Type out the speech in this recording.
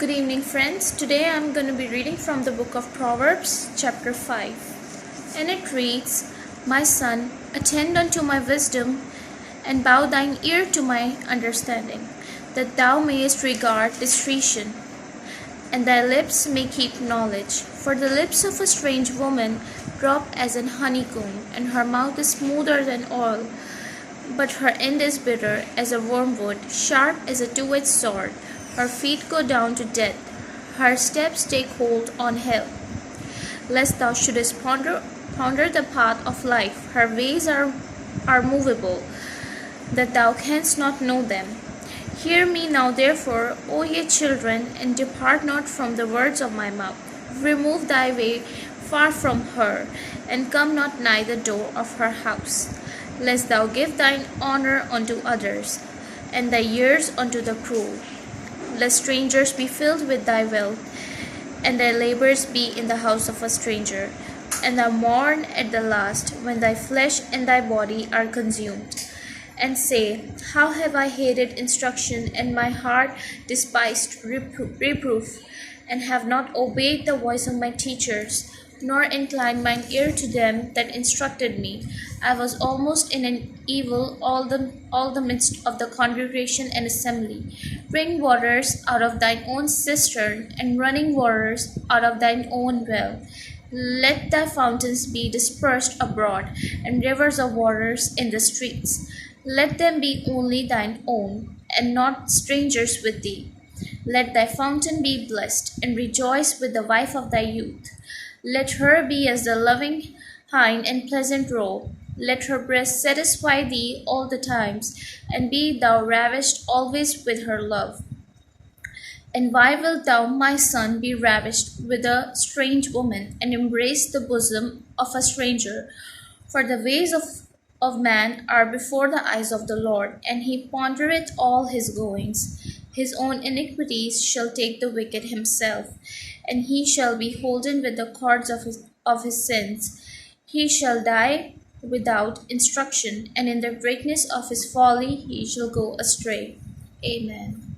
Good evening, friends. Today I'm going to be reading from the book of Proverbs, chapter 5. And it reads, My son, attend unto my wisdom, and bow thine ear to my understanding, that thou mayest regard discretion, and thy lips may keep knowledge. For the lips of a strange woman drop as an honeycomb, and her mouth is smoother than oil, but her end is bitter as a wormwood, sharp as a two-edged sword. Her feet go down to death, her steps take hold on hell. Lest thou shouldest ponder the path of life, her ways are movable, that thou canst not know them. Hear me now therefore, O ye children, and depart not from the words of my mouth. Remove thy way far from her, and come not nigh the door of her house. Lest thou give thine honor unto others, and thy years unto the cruel. Lest strangers be filled with thy wealth, and thy labors be in the house of a stranger, and thou mourn at the last, when thy flesh and thy body are consumed. And say, How have I hated instruction, and my heart despised reproof, and have not obeyed the voice of my teachers, nor inclined mine ear to them that instructed me. I was almost in an evil all the midst of the congregation and assembly. Bring waters out of thine own cistern, and running waters out of thine own well. Let thy fountains be dispersed abroad, and rivers of waters in the streets. Let them be only thine own, and not strangers with thee. Let thy fountain be blessed, and rejoice with the wife of thy youth. Let her be as the loving hind and pleasant roe. Let her breast satisfy thee all the times, and be thou ravished always with her love. And why wilt thou, my son, be ravished with a strange woman, and embrace the bosom of a stranger? For the ways of man are before the eyes of the Lord, and he pondereth all his goings. His own iniquities shall take the wicked himself, and he shall be holden with the cords of his sins. He shall die without instruction, and in the greatness of his folly he shall go astray. Amen.